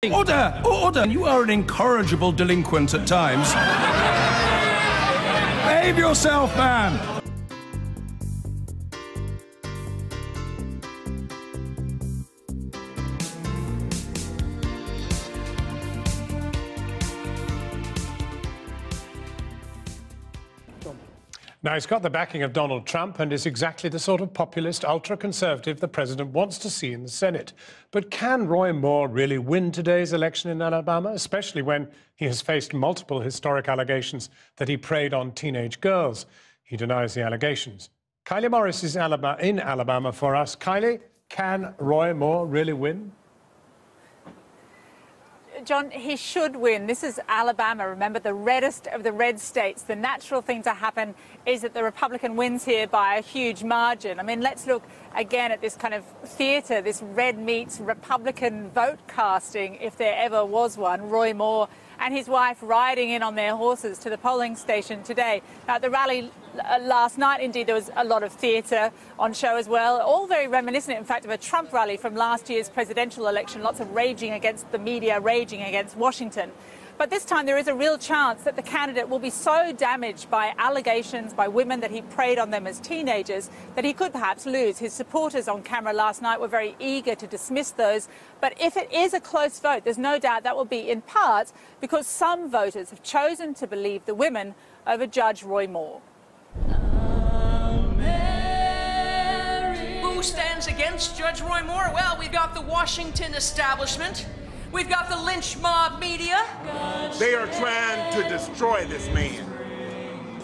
Order! Order! You are an incorrigible delinquent at times. Behave yourself, man! Now, he's got the backing of Donald Trump and is exactly the sort of populist ultra-conservative the president wants to see in the Senate. But can Roy Moore really win today's election in Alabama, especially when he has faced multiple historic allegations that he preyed on teenage girls? He denies the allegations. Kylie Morris is in Alabama for us. Kylie, can Roy Moore really win? John, he should win. This is Alabama, remember, the reddest of the red states. The natural thing to happen is that the Republican wins here by a huge margin. I mean, let's look again at this kind of theatre, this red meat Republican vote casting, if there ever was one. Roy Moore and his wife riding in on their horses to the polling station today. Now, at the rally last night, indeed, there was a lot of theatre on show as well, all very reminiscent, in fact, of a Trump rally from last year's presidential election, lots of raging against the media, raging against Washington. But this time there is a real chance that the candidate will be so damaged by allegations by women that he preyed on them as teenagers that he could perhaps lose. His supporters on camera last night were very eager to dismiss those. But if it is a close vote, there's no doubt that will be in part because some voters have chosen to believe the women over Judge Roy Moore. Who stands against Judge Roy Moore? Well, we've got the Washington establishment. We've got the lynch mob media. They are trying to destroy this man.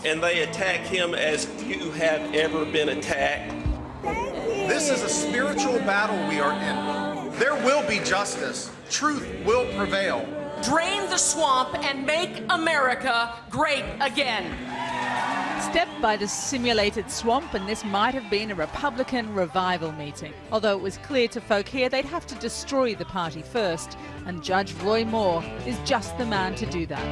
And they attack him as few have ever been attacked. This is a spiritual battle we are in. There will be justice. Truth will prevail. Drain the swamp and make America great again. Step by the simulated swamp, and this might have been a Republican revival meeting. Although it was clear to folk here they'd have to destroy the party first, and Judge Roy Moore is just the man to do that.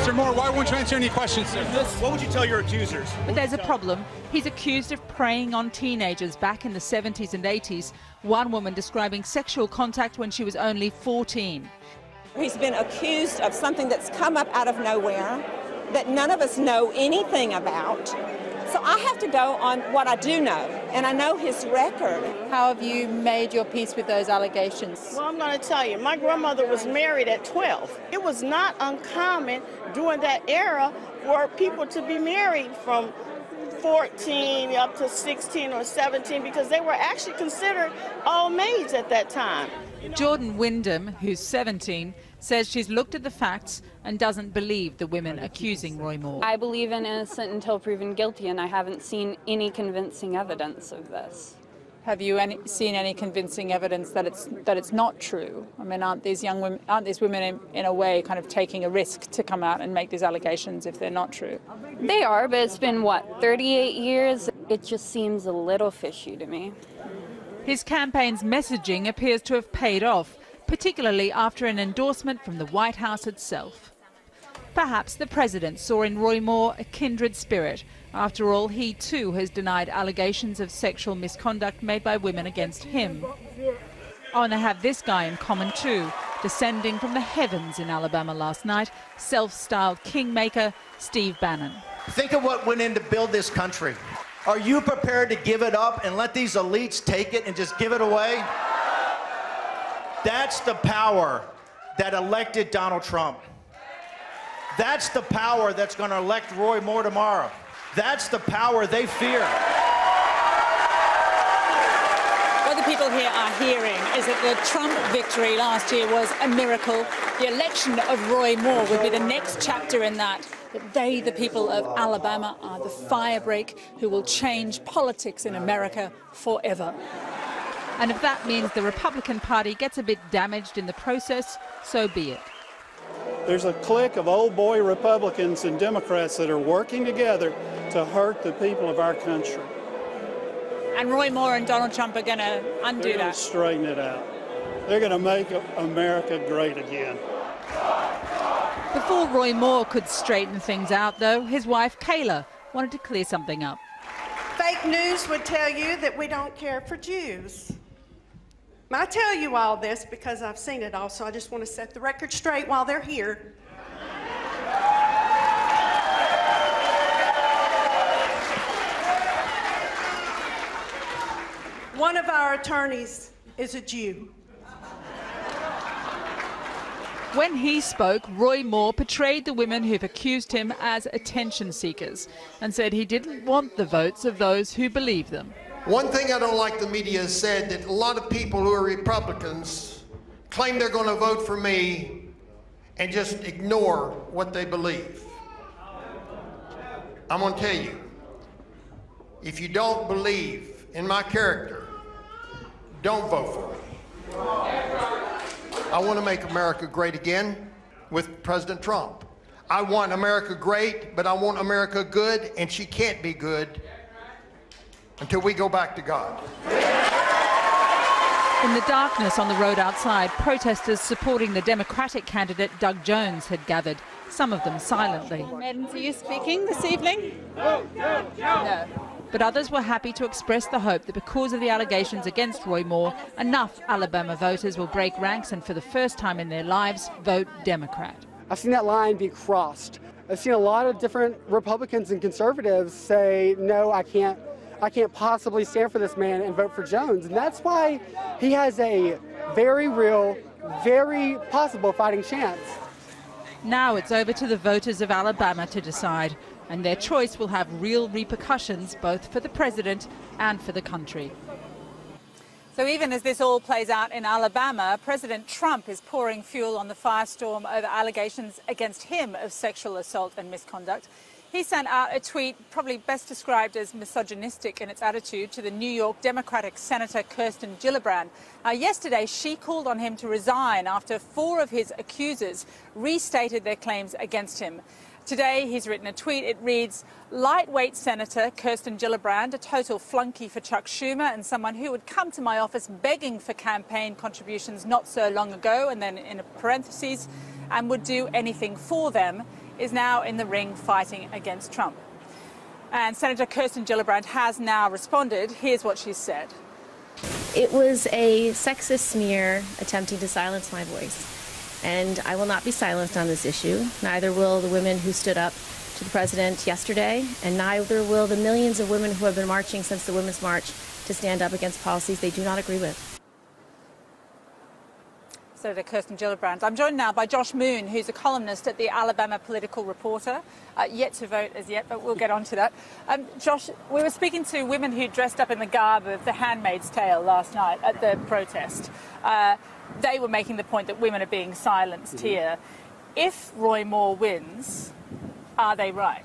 Mr. Moore, why won't you answer any questions, sir? What would you tell your accusers? But there's a problem. He's accused of preying on teenagers back in the 70s and 80s, one woman describing sexual contact when she was only 14. He's been accused of something that's come up out of nowhere, that none of us know anything about. So I have to go on what I do know, and I know his record. How have you made your peace with those allegations? Well, I'm going to tell you, my grandmother was married at 12. It was not uncommon during that era for people to be married from 14 up to 16 or 17 because they were actually considered all maids at that time. Jordan Wyndham, who's 17, says she's looked at the facts and doesn't believe the women accusing Roy Moore. I believe in innocent until proven guilty, and I haven't seen any convincing evidence of this. Have you seen any convincing evidence that it's not true? I mean, aren't these women in a way kind of taking a risk to come out and make these allegations if they're not true? They are, but it's been, what, 38 years? It just seems a little fishy to me. His campaign's messaging appears to have paid off, particularly after an endorsement from the White House itself. Perhaps the president saw in Roy Moore a kindred spirit. After all, he too has denied allegations of sexual misconduct made by women against him. Oh, and they have this guy in common too, descending from the heavens in Alabama last night, self-styled kingmaker Steve Bannon. Think of what went in to build this country. Are you prepared to give it up and let these elites take it and just give it away? That's the power that elected Donald Trump. That's the power that's going to elect Roy Moore tomorrow. That's the power they fear. What the people here are hearing is that the Trump victory last year was a miracle. The election of Roy Moore would be the next chapter in that. That they, the people of Alabama, are the firebreak who will change politics in America forever. And if that means the Republican Party gets a bit damaged in the process, so be it. There's a clique of old boy Republicans and Democrats that are working together to hurt the people of our country. And Roy Moore and Donald Trump are going to undo that. They're going to straighten it out. They're going to make America great again. Before Roy Moore could straighten things out, though, his wife Kayla wanted to clear something up. Fake news would tell you that we don't care for Jews. I tell you all this because I've seen it all, so I just want to set the record straight while they're here. One of our attorneys is a Jew. When he spoke, Roy Moore portrayed the women who've accused him as attention seekers and said he didn't want the votes of those who believe them. One thing I don't like the media has said, that a lot of people who are Republicans claim they're going to vote for me and just ignore what they believe. I'm going to tell you, if you don't believe in my character, don't vote for me. I want to make America great again with President Trump. I want America great, but I want America good, and she can't be good until we go back to God. In the darkness on the road outside, protesters supporting the Democratic candidate Doug Jones had gathered, some of them silently. Men, are you speaking this evening? No. But others were happy to express the hope that because of the allegations against Roy Moore, enough Alabama voters will break ranks and for the first time in their lives vote Democrat. I've seen that line be crossed. I've seen a lot of different Republicans and conservatives say, no, I can't possibly stand for this man and vote for Jones. And that's why he has a very real, very possible fighting chance. Now it's over to the voters of Alabama to decide, and their choice will have real repercussions both for the president and for the country. So even as this all plays out in Alabama, President Trump is pouring fuel on the firestorm over allegations against him of sexual assault and misconduct. He sent out a tweet probably best described as misogynistic in its attitude to the New York Democratic Senator Kirsten Gillibrand. Yesterday, she called on him to resign after 4 of his accusers restated their claims against him. Today, he's written a tweet. It reads, lightweight Senator Kirsten Gillibrand, a total flunky for Chuck Schumer and someone who would come to my office begging for campaign contributions not so long ago, and then in parentheses, and would do anything for them, is now in the ring fighting against Trump. And Senator Kirsten Gillibrand has now responded. Here's what she said. It was a sexist smear attempting to silence my voice. And I will not be silenced on this issue. Neither will the women who stood up to the president yesterday, and neither will the millions of women who have been marching since the Women's March to stand up against policies they do not agree with. Senator Kirsten Gillibrand. I'm joined now by Josh Moon, who's a columnist at the Alabama Political Reporter. Yet to vote as yet, but we'll get on to that. Josh, we were speaking to women who dressed up in the garb of The Handmaid's Tale last night at the protest. They were making the point that women are being silenced here. If Roy Moore wins, are they right?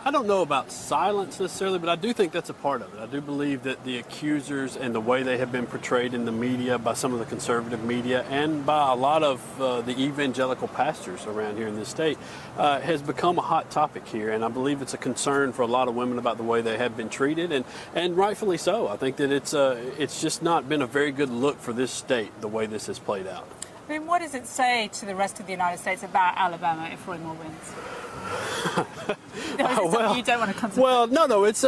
I don't know about silence necessarily, but I do think that's a part of it. I do believe that the accusers and the way they have been portrayed in the media by some of the conservative media and by a lot of the evangelical pastors around here in this state has become a hot topic here. And I believe it's a concern for a lot of women about the way they have been treated, and rightfully so. I think that it's just not been a very good look for this state, the way this has played out. I mean, what does it say to the rest of the United States about Alabama if Roy Moore wins? You don't want to concentrate. Well, no, it's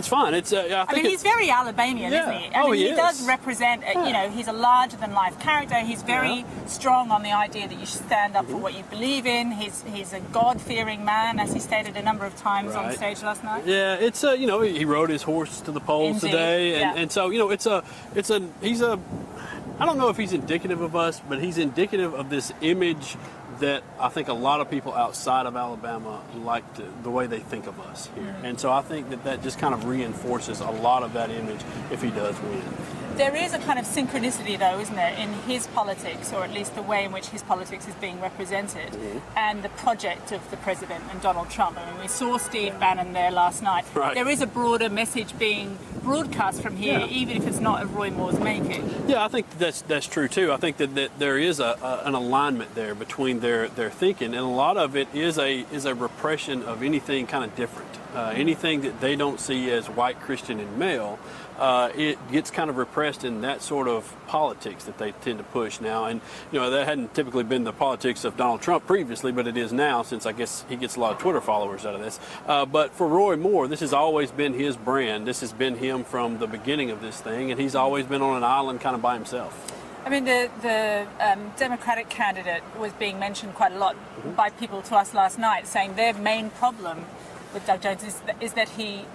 fine. I mean, he's very Alabamian, isn't he? I mean, he does represent. You know, he's a larger-than-life character. He's very strong on the idea that you should stand up for what you believe in. He's a God-fearing man, as he stated a number of times on stage last night. Yeah, it's you know, he rode his horse to the polls today, and so you know, he's a. I don't know if he's indicative of us, but he's indicative of this image that I think a lot of people outside of Alabama like the way they think of us here. And so I think that just kind of reinforces a lot of that image if he does win. There is a kind of synchronicity, though, isn't there, in his politics, or at least the way in which his politics is being represented, and the project of the president and Donald Trump. I mean, we saw Steve Bannon there last night. Right. There is a broader message being broadcast from here, even if it's not of Roy Moore's making. Yeah, I think that's true, too. I think that there is an alignment there between their thinking, and a lot of it is a repression of anything kind of different. anything that they don't see as white, Christian, and male, it gets kind of repressed in that sort of politics that they tend to push now. And, you know, that hadn't typically been the politics of Donald Trump previously, but it is now, since I guess he gets a lot of Twitter followers out of this. But for Roy Moore, this has always been his brand. This has been him from the beginning of this thing, and he's always been on an island kind of by himself. I mean, the Democratic candidate was being mentioned quite a lot by people to us last night, saying their main problem with Doug Jones is that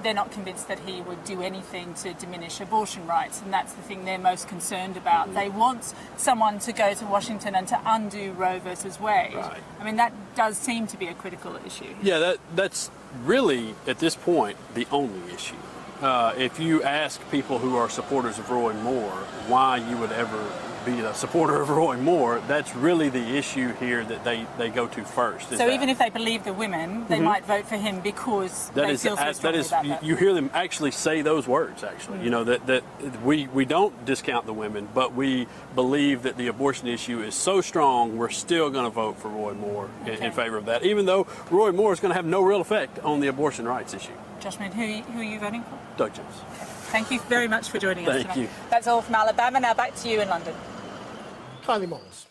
they're not convinced that he would do anything to diminish abortion rights, and that's the thing they're most concerned about. They want someone to go to Washington and to undo Roe versus Wade. Right. I mean, that does seem to be a critical issue. Yeah, that's really, at this point, the only issue. If you ask people who are supporters of Roy Moore why you would ever be a supporter of Roy Moore, that's really the issue here that they go to first. So even if they believe the women, they might vote for him because they feel so strongly about that. You hear them actually say those words, actually. You know, that we don't discount the women, but we believe that the abortion issue is so strong, we're still going to vote for Roy Moore in favor of that, even though Roy Moore is going to have no real effect on the abortion rights issue. Josh Mead, who are you voting for? Doug Jones. Thank you very much for joining us tonight. Thank you. That's all from Alabama. Now back to you in London. Kylie Moss.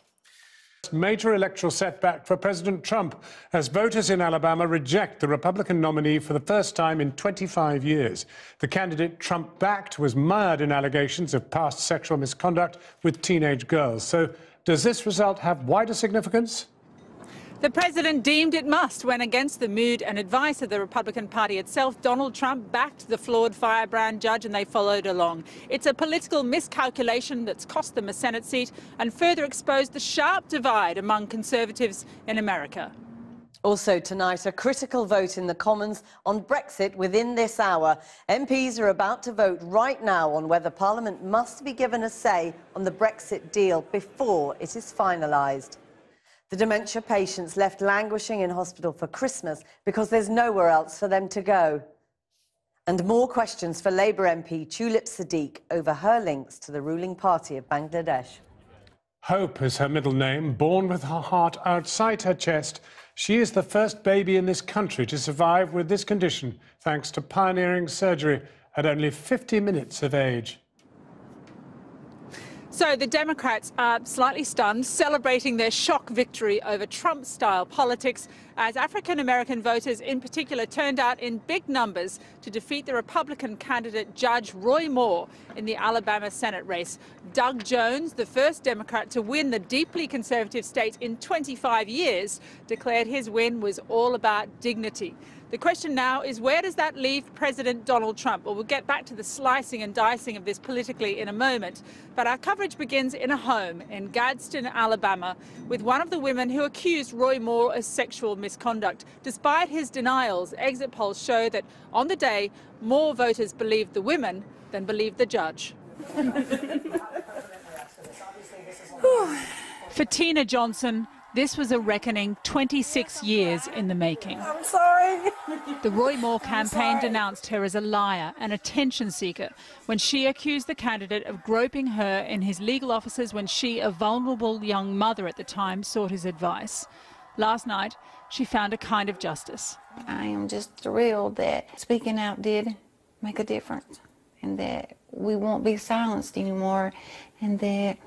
Major electoral setback for President Trump as voters in Alabama reject the Republican nominee for the first time in 25 years. The candidate Trump backed was mired in allegations of past sexual misconduct with teenage girls. So does this result have wider significance? The president deemed it must when, against the mood and advice of the Republican Party itself, Donald Trump backed the flawed firebrand judge and they followed along. It's a political miscalculation that's cost them a Senate seat and further exposed the sharp divide among conservatives in America. Also tonight, a critical vote in the Commons on Brexit within this hour. MPs are about to vote right now on whether Parliament must be given a say on the Brexit deal before it is finalised. The dementia patients left languishing in hospital for Christmas because there's nowhere else for them to go. And more questions for Labour MP Tulip Siddiq over her links to the ruling party of Bangladesh. Hope is her middle name. Born with her heart outside her chest, she is the first baby in this country to survive with this condition, thanks to pioneering surgery at only 50 minutes of age. So the Democrats are slightly stunned, celebrating their shock victory over Trump-style politics as African-American voters in particular turned out in big numbers to defeat the Republican candidate Judge Roy Moore in the Alabama Senate race. Doug Jones, the first Democrat to win the deeply conservative state in 25 years, declared his win was all about dignity. The question now is, where does that leave President Donald Trump? Well, we'll get back to the slicing and dicing of this politically in a moment. But our coverage begins in a home in Gadsden, Alabama, with one of the women who accused Roy Moore of sexual misconduct. Despite his denials, exit polls show that on the day, more voters believed the women than believed the judge. For Tina Johnson, this was a reckoning 26 years in the making. I'm sorry. The Roy Moore campaign denounced her as a liar and attention seeker when she accused the candidate of groping her in his legal offices when she, a vulnerable young mother at the time, sought his advice. Last night, she found a kind of justice. I am just thrilled that speaking out did make a difference and that we won't be silenced anymore, and that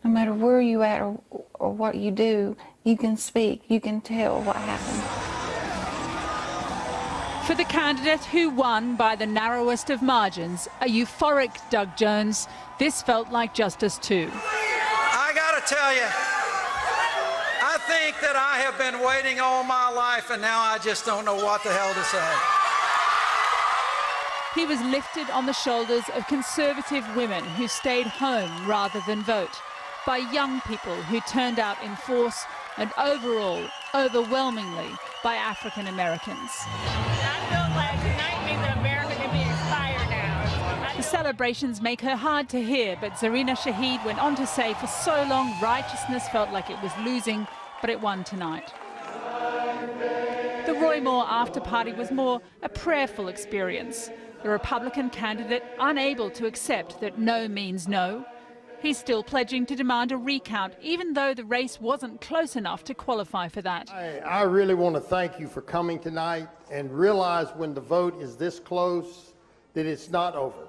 no matter where you at or what you do, you can speak, you can tell what happened. For the candidate who won by the narrowest of margins, a euphoric Doug Jones, this felt like justice too. I gotta tell you, I think that I have been waiting all my life and now I just don't know what the hell to say. He was lifted on the shoulders of conservative women who stayed home rather than vote, by young people who turned out in force, and overall, overwhelmingly, by African Americans. I feel like tonight means that America can be inspired now. The celebrations make her hard to hear, but Zarina Shaheed went on to say for so long righteousness felt like it was losing, but it won tonight. The Roy Moore after-party was more a prayerful experience. The Republican candidate unable to accept that no means no, He's still pledging to demand a recount, even though the race wasn't close enough to qualify for that. I really want to thank you for coming tonight and realize when the vote is this close that it's not over.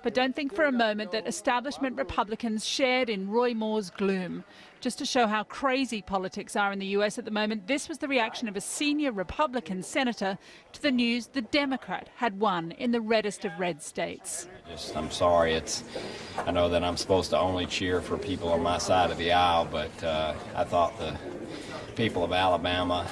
But don't think for a moment that establishment Republicans shared in Roy Moore's gloom. Just to show how crazy politics are in the US at the moment, this was the reaction of a senior Republican senator to the news the Democrat had won in the reddest of red states. I'm sorry, I know that I'm supposed to only cheer for people on my side of the aisle, but I thought the people of Alabama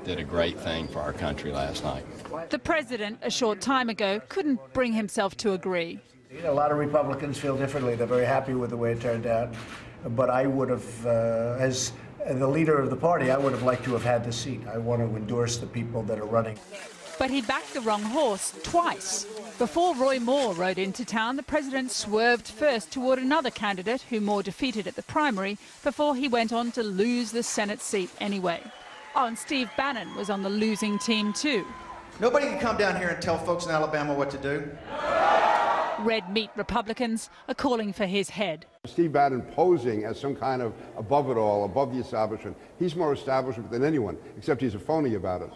did a great thing for our country last night. The president, a short time ago, couldn't bring himself to agree. A lot of Republicans feel differently. They're very happy with the way it turned out. But I would have, as the leader of the party, I would have liked to have had the seat. I want to endorse the people that are running. But he backed the wrong horse twice. Before Roy Moore rode into town, the president swerved first toward another candidate who Moore defeated at the primary before he went on to lose the Senate seat anyway. Oh, and Steve Bannon was on the losing team too. Nobody can come down here and tell folks in Alabama what to do. Red meat Republicans are calling for his head. Steve Bannon posing as some kind of above it all, above the establishment. He's more establishment than anyone, except he's a phony about it.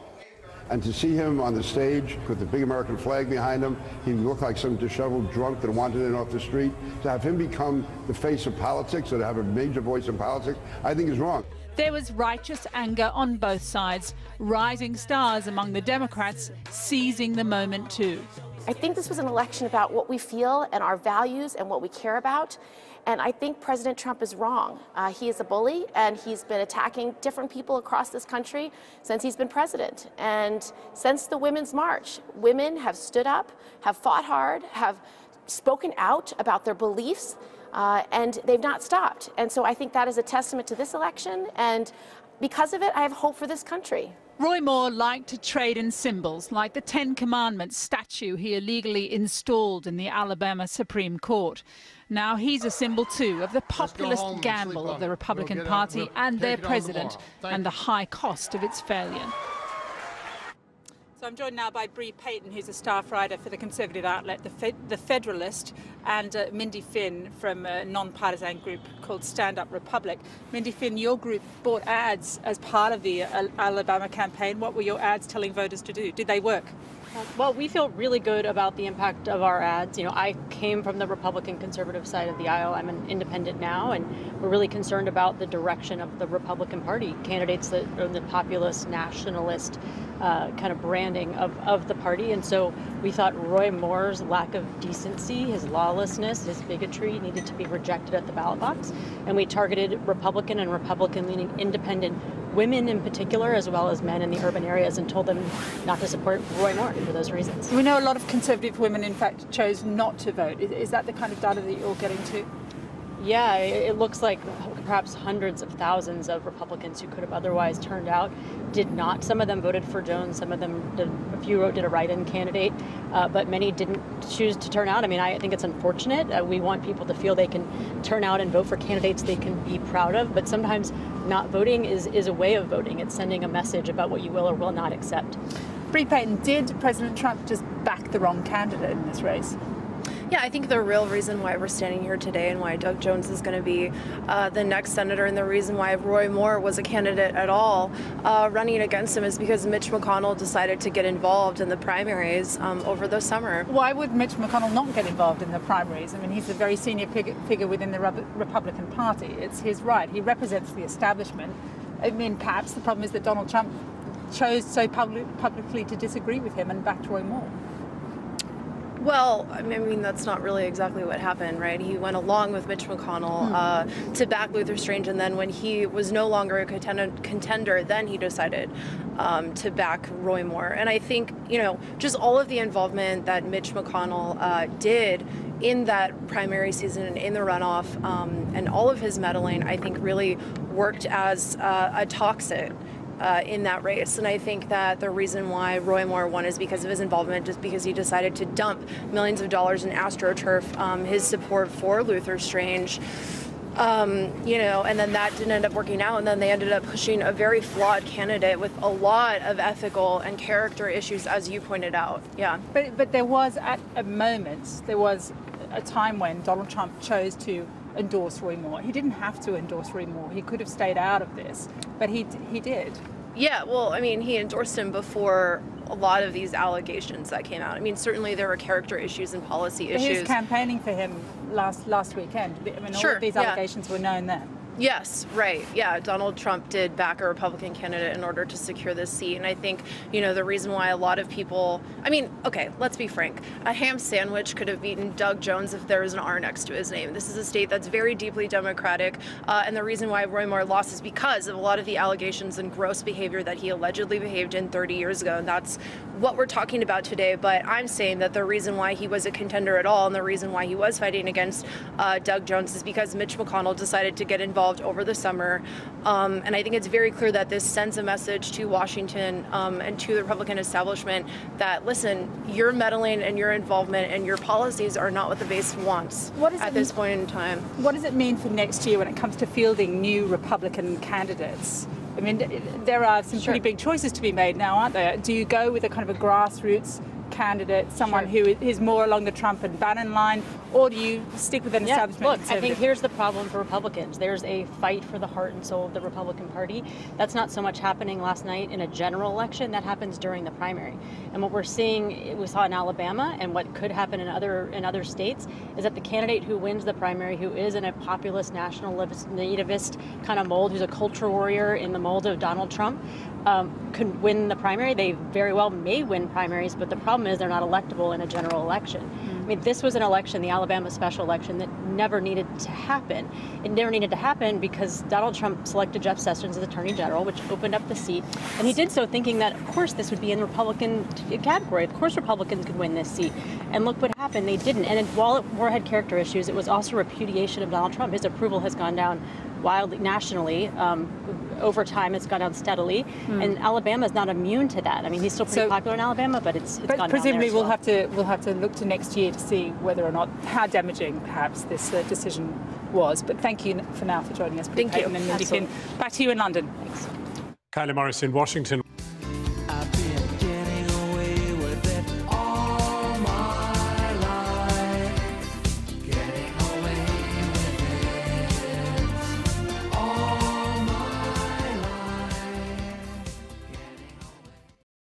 And to see him on the stage with the big American flag behind him, he looked like some disheveled drunk that wanted in off the street. To have him become the face of politics, or to have a major voice in politics, I think is wrong. There was righteous anger on both sides, rising stars among the Democrats seizing the moment too. I think this was an election about what we feel and our values and what we care about. And I think President Trump is wrong. He is a bully, and he's been attacking different people across this country since he's been president. And since the Women's March, women have stood up, have fought hard, have spoken out about their beliefs, and they've not stopped. And so I think that is a testament to this election. And because of it, I have hope for this country. Roy Moore liked to trade in symbols, like the Ten Commandments statue he illegally installed in the Alabama Supreme Court. Now he's a symbol, too, of the populist gamble of the Republican Party and their president, and the high cost of its failure. So I'm joined now by Bree Payton, who's a staff writer for the conservative outlet The Federalist, and Mindy Finn from a non-partisan group called Stand Up Republic. Mindy Finn, your group bought ads as part of the Alabama campaign. What were your ads telling voters to do? Did they work? Well, we feel really good about the impact of our ads. You know, I came from the Republican conservative side of the aisle. I'm an independent now, and we're really concerned about the direction of the Republican Party. Candidates that are the populist, nationalist kind of branding of the party. And so we thought Roy Moore's lack of decency, his lawlessness, his bigotry needed to be rejected at the ballot box. And we targeted Republican and Republican-leaning independent women in particular, as well as men in the urban areas, and told them not to support Roy Moore for those reasons. We know a lot of conservative women, in fact, chose not to vote. Is that the kind of data that you're getting to? Yeah, it looks like perhaps hundreds of thousands of Republicans who could have otherwise turned out did not. Some of them voted for Jones, some of them a few did a write-in candidate, but many didn't choose to turn out. I mean, I think it's unfortunate. We want people to feel they can turn out and vote for candidates they can be proud of, but sometimes not voting is a way of voting. It's sending a message about what you will or will not accept. Bree Payton, did President Trump just back the wrong candidate in this race? Yeah, I think the real reason why we're standing here today and why Doug Jones is going to be the next senator, and the reason why Roy Moore was a candidate at all running against him, is because Mitch McConnell decided to get involved in the primaries over the summer. Why would Mitch McConnell not get involved in the primaries? I mean, he's a very senior figure within the Republican Party. It's his right. He represents the establishment. I mean, perhaps the problem is that Donald Trump chose so publicly to disagree with him and backed Roy Moore. Well, I mean, that's not really exactly what happened, right? He went along with Mitch McConnell to back Luther Strange, and then when he was no longer a contender, then he decided to back Roy Moore. And I think, you know, just all of the involvement that Mitch McConnell did in that primary season and in the runoff, and all of his meddling, I think really worked as a toxic in that race. And I think that the reason why Roy Moore won is because of his involvement, just because he decided to dump millions of dollars in AstroTurf, his support for Luther Strange, you know, and then that didn't end up working out, and then they ended up pushing a very flawed candidate with a lot of ethical and character issues, as you pointed out. Yeah. But there was, at a moment, there was a time when Donald Trump chose to endorse Roy Moore. He didn't have to endorse Roy Moore. He could have stayed out of this, but he did. Yeah, well, I mean, he endorsed him before a lot of these allegations that came out. I mean, certainly there were character issues and policy issues. He was campaigning for him last weekend. I mean, all of these allegations were known then. Yes, right. Yeah, Donald Trump did back a Republican candidate in order to secure this seat. And I think, you know, the reason why a lot of people, I mean, okay, let's be frank. A ham sandwich could have beaten Doug Jones if there was an R next to his name. This is a state that's very deeply Democratic. And the reason why Roy Moore lost is because of a lot of the allegations and gross behavior that he allegedly behaved in 30 years ago. And that's what we're talking about today. But I'm saying that the reason why he was a contender at all and the reason why he was fighting against Doug Jones is because Mitch McConnell decided to get involved over the summer. And I think it's very clear that this sends a message to Washington and to the Republican establishment that, listen, your meddling and your involvement and your policies are not what the base wants at this point in time. What does it mean for next year when it comes to fielding new Republican candidates? I mean, there are some pretty big choices to be made now, aren't there? Do you go with a kind of a grassroots candidate, someone who is more along the Trump and Bannon line, or do you stick with an establishment? Look, I think here's the problem for Republicans. There's a fight for the heart and soul of the Republican Party. That's not so much happening last night in a general election. That happens during the primary. And what we're seeing, we saw in Alabama, and what could happen in other states, is that the candidate who wins the primary, who is in a populist, nativist kind of mold, who's a culture warrior in the mold of Donald Trump, could win the primary. They very well may win primaries, but the problem is they're not electable in a general election. I mean, this was an election, the Alabama special election, that never needed to happen. It never needed to happen because Donald Trump selected Jeff Sessions as Attorney General, which opened up the seat. And he did so thinking that, of course, this would be in the Republican category. Of course, Republicans could win this seat. And look what happened. They didn't. And while it had character issues, it was also repudiation of Donald Trump. His approval has gone down wildly nationally. Over time, it's gone down steadily, and Alabama is not immune to that. I mean, he's still pretty popular in Alabama, but it's gone down presumably there as well. we'll have to look to next year to see whether or not how damaging perhaps this decision was. But thank you for now for joining us. Thank you. And Mindy Finn, back to you in London. Kylie Morris in Washington.